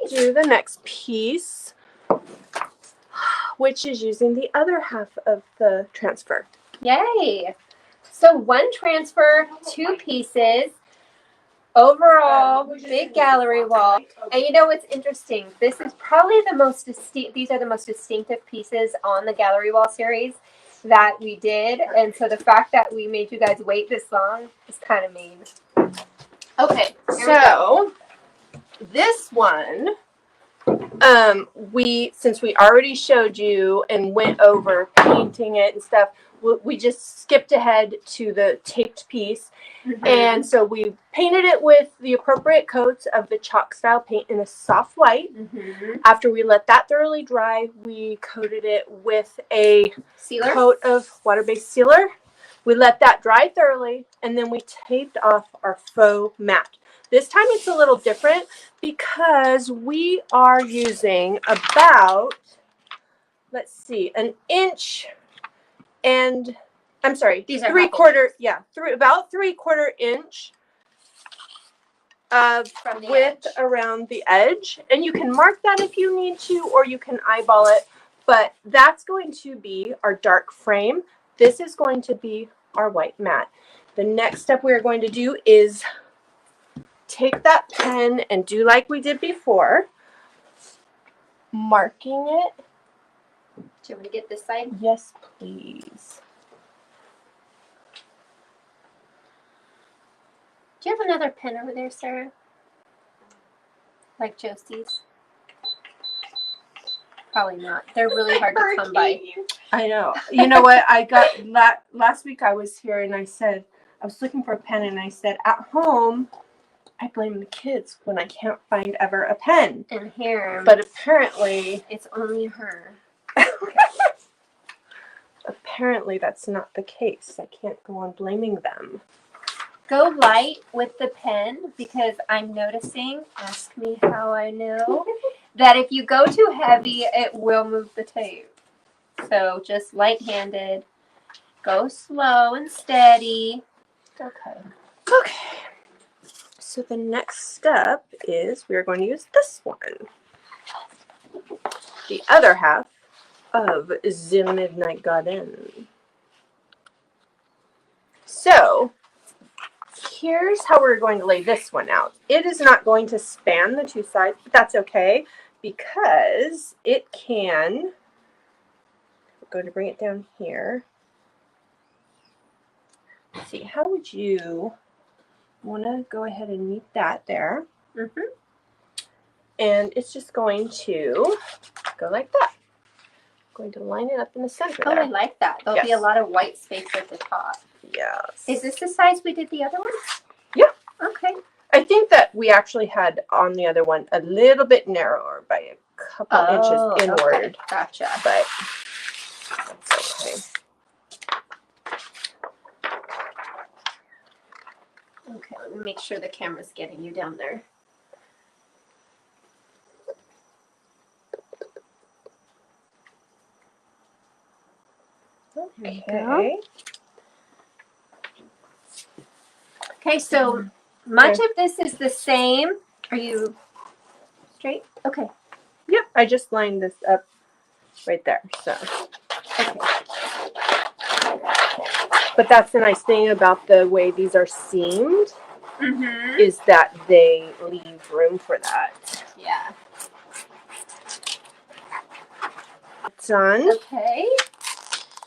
do the next piece, which is using the other half of the transfer. Yay! So 1 transfer, 2 pieces, overall big gallery wall. And you know what's interesting? This is probably the most these are the most distinctive pieces on the gallery wall series that we did. And so the fact that we made you guys wait this long is kind of mean. Okay, so this one, since we already showed you and went over painting it and stuff, we just skipped ahead to the taped piece. And so we painted it with the appropriate coats of the chalk style paint in a soft white. After we let that thoroughly dry, we coated it with a coat of water-based sealer. We let that dry thoroughly, and then we taped off our faux mat. This time it's a little different because we are using about, let's see, an inch and, I'm sorry, these are about 3/4 inch of width around the edge. And you can mark that if you need to, or you can eyeball it, but that's going to be our dark frame. This is going to be our white mat. The next step we are going to do is take that pen and do like we did before, marking it. Do you want me to get this side? Yes, please. Do you have another pen over there, Sarah? Like Josie's? Probably not. They're really hard to come by. I know. You know what? I got last week I was here and I said, I was looking for a pen and I said, at home, I blame the kids when I can't find ever a pen. And here. But apparently it's only her. Apparently that's not the case. I can't go on blaming them. Go light with the pen because I'm noticing, ask me how I know, that if you go too heavy, it will move the tape. So just light-handed. Go slow and steady. Okay. Okay. So the next step is we're going to use this one. The other half of The Midnight Garden. So here's how we're going to lay this one out. It is not going to span the 2 sides, but that's okay because it can, we're going to bring it down here. Let's see, how would you want to go ahead and meet that there? And it's just going to go like that. Going to line it up in the center. Oh, there. I like that. There'll be a lot of white space at the top. Yes. Is this the size we did the other one? Yeah. Okay. I think that we actually had on the other one a little bit narrower by a couple inches inward. Okay. Gotcha. But that's okay. Okay, let me make sure the camera's getting you down there. Okay. Okay, so much of this is the same. Are you straight? Okay. Yep, I just lined this up right there. So. Okay. But that's the nice thing about the way these are seamed, is that they leave room for that. Yeah. Done. Okay.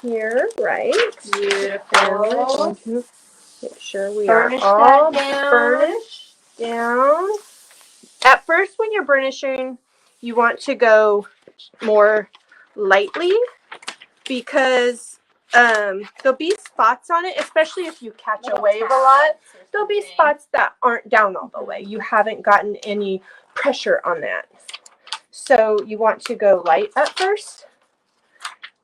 Here, right. Beautiful. Make sure we are all burnished down. At first, when you're burnishing, you want to go more lightly because there'll be spots on it, especially if you catch a wave a lot. There'll be spots that aren't down all the way. You haven't gotten any pressure on that. So you want to go light at first,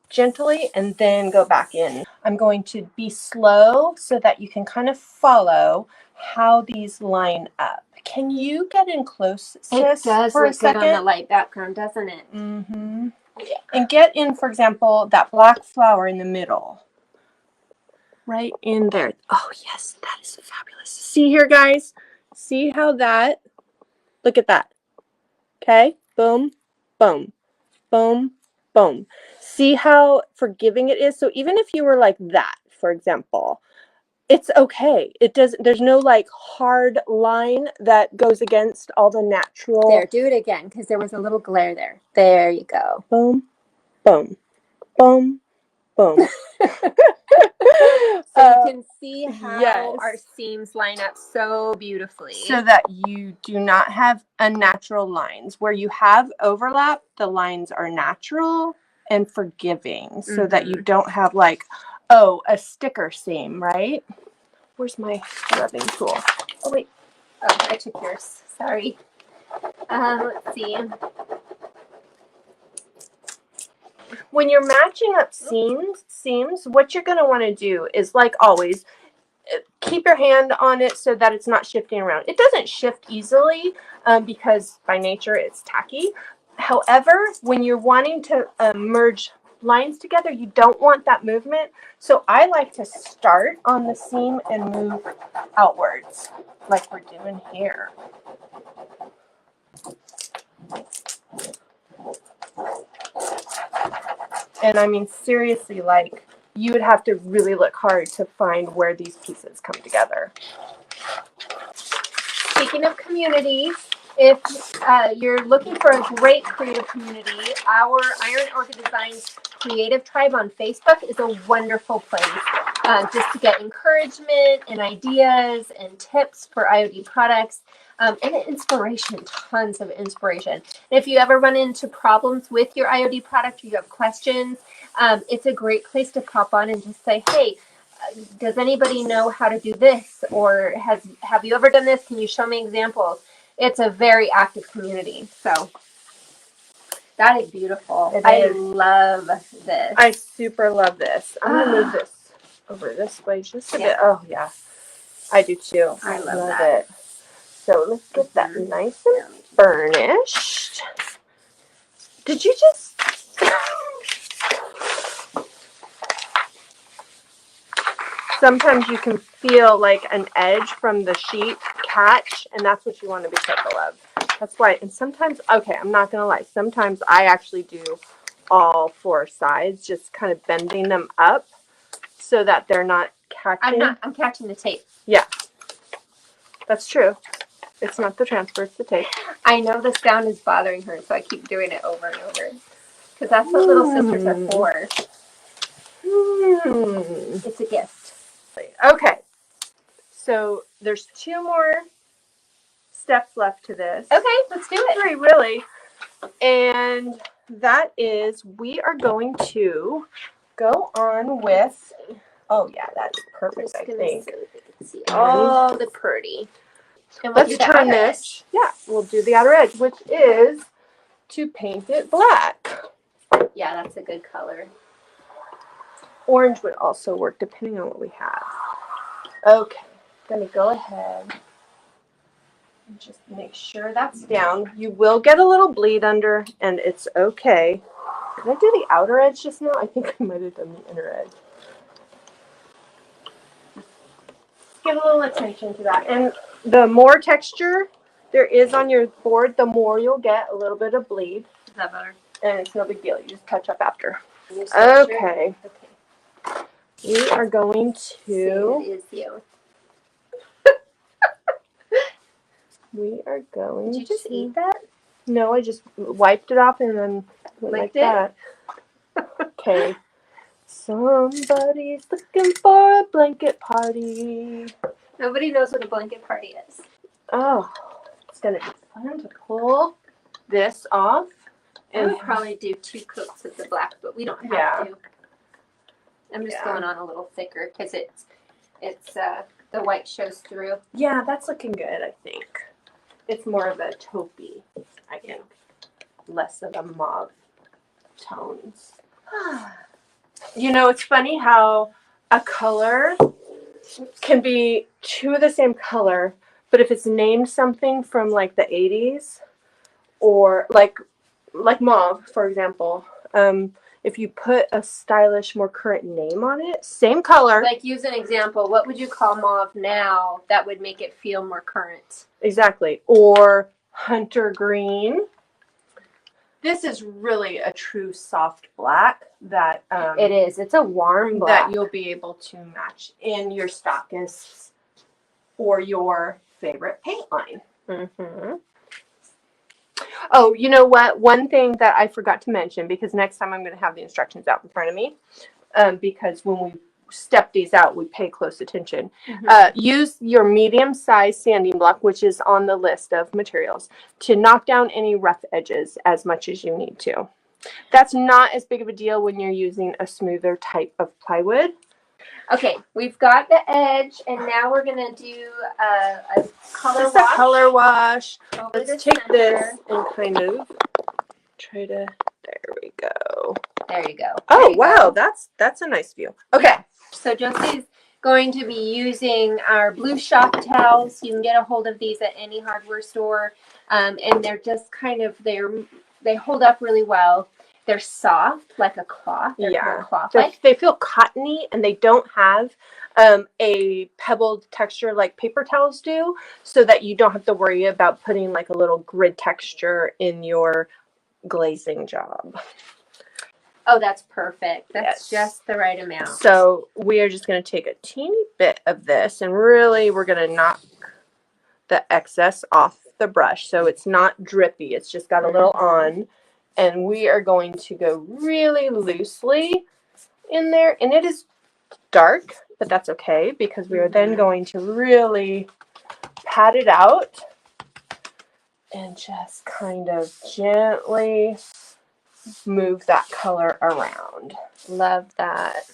gently, and then go back in. I'm going to be slow so that you can kind of follow how these line up. Can you get in close, sis, it does for a look good second? on the light background, doesn't it? Yeah. And get in, for example, that black flower in the middle. Right in there. Oh, yes, that is fabulous. See here, guys? See how that, look at that. Okay? Boom, boom, boom, boom. See how forgiving it is? So even if you were like that, for example, it's okay. There's no like hard line that goes against all the natural. There, do it again, because there was a little glare there. There you go. Boom, boom, boom, boom. So you can see how yes. our seams line up so beautifully. So that you do not have unnatural lines. Where you have overlap, the lines are natural and forgiving, so that you don't have like, oh, a sticker seam, right? Where's my rubbing tool? Oh, wait. Oh, I took yours. Sorry. Let's see. When you're matching up seams, what you're going to want to do is, like always, keep your hand on it so that it's not shifting around. It doesn't shift easily because by nature it's tacky. However, when you're wanting to merge lines together, you don't want that movement. So I like to start on the seam and move outwards like we're doing here. And I mean, seriously, like, you would have to really look hard to find where these pieces come together. Speaking of community, if you're looking for a great creative community, our Iron Orchid Designs Creative Tribe on Facebook is a wonderful place just to get encouragement and ideas and tips for IOD products and inspiration, tons of inspiration. And if you ever run into problems with your IOD product or you have questions, it's a great place to pop on and just say, hey, does anybody know how to do this? Or have you ever done this? Can you show me examples? It's a very active community. So that is beautiful. I love this. I super love this. I'm going to move this over this way just a bit. Oh, yeah. I do too. I love that. It. So let's get that nice and burnished. Did you just... Sometimes you can feel like an edge from the sheet catch, and that's what you want to be careful of. That's why, and sometimes, okay, I'm not going to lie, sometimes I actually do all four sides, just kind of bending them up so that they're not catching. I'm catching the tape. Yeah, that's true. It's not the transfer, it's the tape. I know the sound is bothering her, so I keep doing it over and over. Because that's what little sisters are for. It's a gift. Okay, so there's 2 more steps left to this. Okay, let's do it. 3, really. And that is, we are going to go on with, oh yeah, that's perfect, I think. See all the pretty. And Let's turn this. Yeah, we'll do the outer edge, which is to paint it black. Yeah, that's a good color. Orange would also work depending on what we have. Okay, I'm going to go ahead and just make sure that's down. You will get a little bleed under, and it's okay. Did I do the outer edge just now? I think I might have done the inner edge. Give a little attention to that. And the more texture there is on your board, the more you'll get a little bit of bleed. Is that better? And it's no big deal. You just touch up after. Okay. Okay. We are going to... It is you. We are going Did you just eat that? No, I just wiped it off and then went like that. Okay. Somebody's looking for a blanket party. Nobody knows what a blanket party is. Oh, it's going to be fun to pull this off. I would probably do 2 coats of the black, but we don't have to. I'm just going on a little thicker because it's the white shows through. Yeah, that's looking good, I think. It's more of a taupey, I think. Less of a mauve tones. You know, it's funny how a color can be 2 of the same color, but if it's named something from like the 80s or like mauve, for example, if you put a stylish, more current name on it, same color. Like, use an example. What would you call mauve now that would make it feel more current? Exactly. Or hunter green. This is really a true soft black that it is. It's a warm black that you'll be able to match in your stockists or your favorite paint line. Mm-hmm. Oh, you know what? One thing that I forgot to mention, because next time I'm going to have the instructions out in front of me, because when we step these out, we pay close attention. Use your medium-sized sanding block, which is on the list of materials, to knock down any rough edges as much as you need to. That's not as big of a deal when you're using a smoother type of plywood. Okay, we've got the edge, and now we're going to do a color Just wash. a color wash. Let's take center. this and kind of try to, there we go. There you go. Oh, wow, that's a nice view. Okay. Yeah. So Josie's going to be using our blue shop towels. You can get a hold of these at any hardware store, and they're just kind of, they hold up really well. They're soft, like a cloth. They're kind of cloth-like. They feel cottony, and they don't have a pebbled texture like paper towels do, so that you don't have to worry about putting like a little grid texture in your glazing job. Oh, that's perfect. That's just the right amount. So we are just going to take a teeny bit of this, and really we're going to knock the excess off the brush so it's not drippy. It's just got a little on. And we are going to go really loosely in there. And it is dark, but that's okay, because we are then going to really pat it out and just kind of gently move that color around. Love that.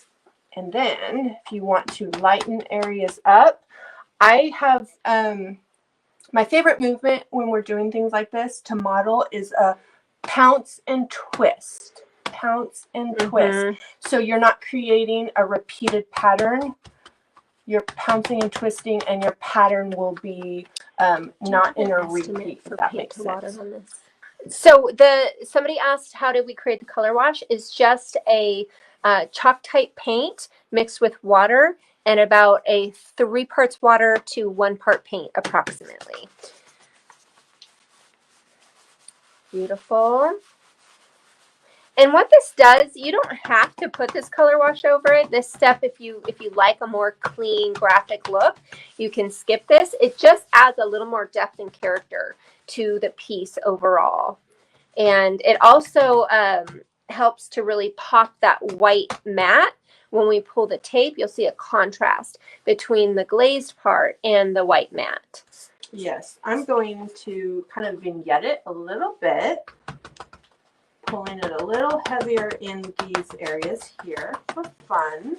And then if you want to lighten areas up, I have my favorite movement when we're doing things like this to model is a pounce and twist. Pounce and twist. So you're not creating a repeated pattern. You're pouncing and twisting, and your pattern will be not in a repeat, if that makes sense. So somebody asked, how did we create the color wash? It's just a chalk type paint mixed with water and about a 3 parts water to 1 part paint approximately. Beautiful. And what this does, you don't have to put this color wash over it. This step, if you like a more clean graphic look, you can skip this. It just adds a little more depth and character to the piece overall. And it also helps to really pop that white matte. When we pull the tape, you'll see a contrast between the glazed part and the white matte. Yes, I'm going to kind of vignette it a little bit, pulling it a little heavier in these areas here for fun.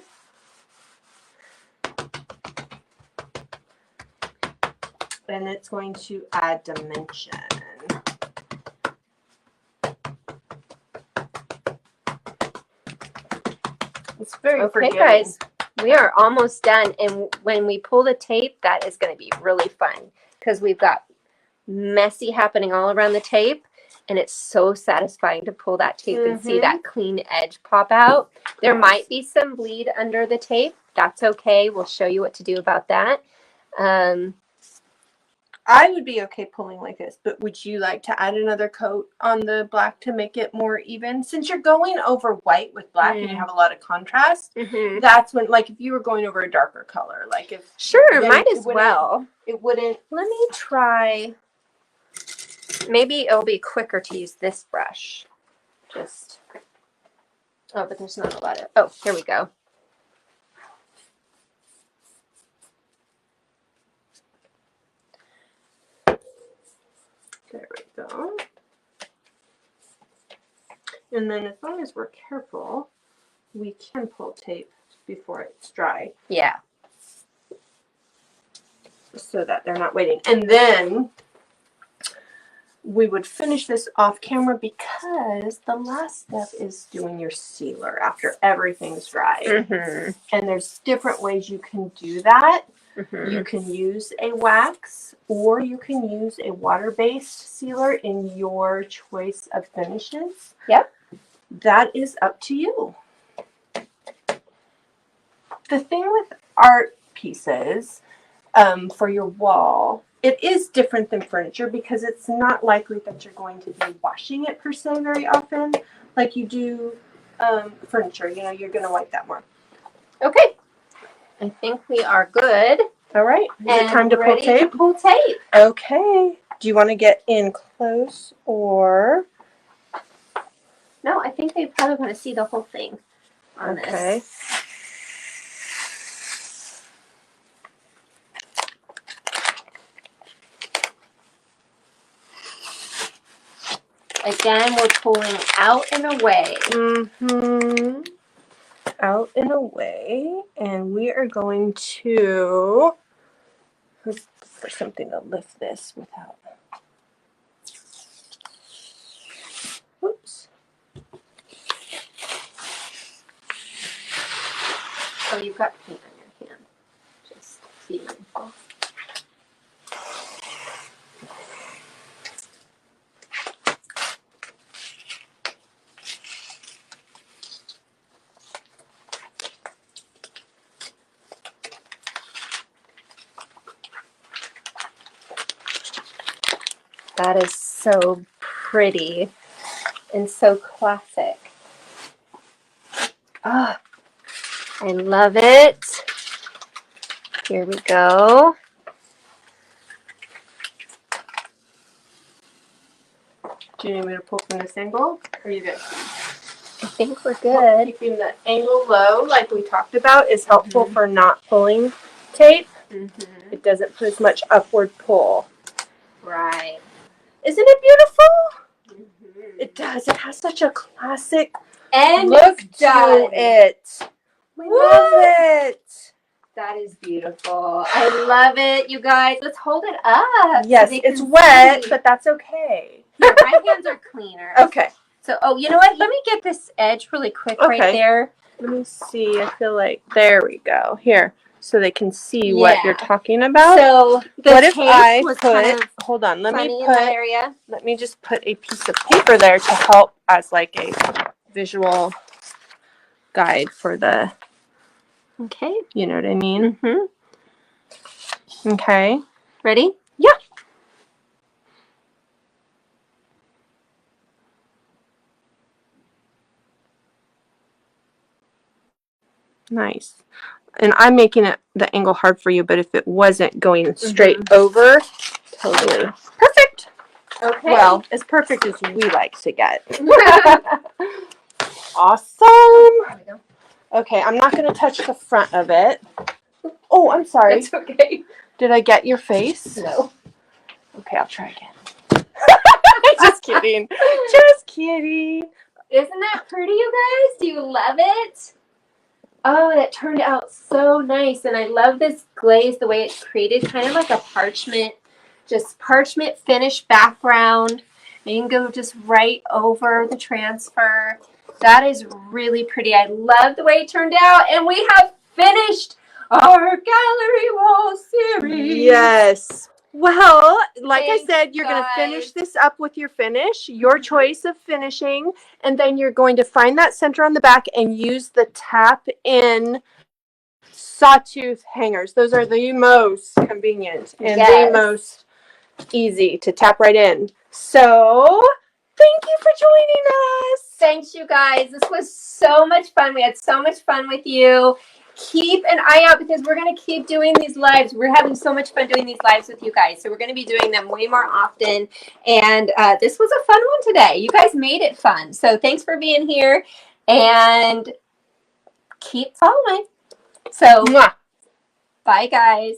And it's going to add dimension. It's very forgiving. Guys, we are almost done. And when we pull the tape, that is going to be really fun because we've got messy happening all around the tape. And it's so satisfying to pull that tape and see that clean edge pop out. There might be some bleed under the tape. That's okay. We'll show you what to do about that. I would be okay pulling like this, but would you like to add another coat on the black to make it more even? Since you're going over white with black and you have a lot of contrast, that's when, like if you were going over a darker color, like if... Sure, might as well. It wouldn't... Let me try... Maybe it'll be quicker to use this brush. Just... Oh, but there's not a lot of... Oh, here we go. There we go. And then as long as we're careful, we can pull tape before it's dry. Yeah. So that they're not waiting. And then we would finish this off camera because the last step is doing your sealer after everything's dry. And there's different ways you can do that. You can use a wax or you can use a water-based sealer in your choice of finishes. Yep. That is up to you. The thing with art pieces for your wall it is different than furniture because it's not likely that you're going to be washing it per se very often, like you do furniture. You know, you're going to wipe that more. Okay. I think we are good. All right. Is it time to pull tape? Ready to pull tape. Okay. Do you want to get in close or? No, I think they probably want to see the whole thing on this. Again, we're pulling out and away. Mm-hmm. Out and away. And we are going to, let's look for something to lift this without. Whoops. Oh, you've got paint on your hand. Just be mindful. That is so pretty and so classic. Ah, I love it. Here we go. Do you need me to pull from this angle? Or are you good? I think we're good. Keeping the angle low, like we talked about, is helpful for not pulling tape. It doesn't put as much upward pull. Right. Isn't it beautiful? It does. It has such a classic look to it. We love it. That is beautiful. I love it, you guys. Let's hold it up. Yes, so it's wet, but that's okay. Here, my hands are cleaner. Okay. So, oh, you know what? Let me get this edge really quick right there. Let me see. I feel like, there we go. Here, so they can see what you're talking about. So, what if I put, hold on, let me just put a piece of paper there to help as like a visual guide for the, okay. You know what I mean? Okay. Ready? Yeah. Nice. And I'm making it the angle hard for you, but if it wasn't going straight over, totally. Perfect. Okay. Well, as perfect as we like to get. Awesome. Okay, I'm not going to touch the front of it. Oh, I'm sorry. It's okay. Did I get your face? No. Okay, I'll try again. Just kidding. Just kidding. Isn't that pretty, you guys? Do you love it? Oh, that turned out so nice. And I love this glaze, the way it's created, kind of like a parchment, just parchment finish background. And you can go just right over the transfer. That is really pretty. I love the way it turned out. And we have finished our gallery wall series. Yes. Well, like I said, you're going to finish this up with your finish, your choice of finishing, and then you're going to find that center on the back and use the tap-in sawtooth hangers. Those are the most convenient and the most easy to tap right in. So, thank you for joining us. Thanks, you guys. This was so much fun. We had so much fun with you. Keep an eye out because we're going to keep doing these lives. We're having so much fun doing these lives with you guys. So we're going to be doing them way more often. And this was a fun one today. You guys made it fun. So thanks for being here and keep following. So bye, guys.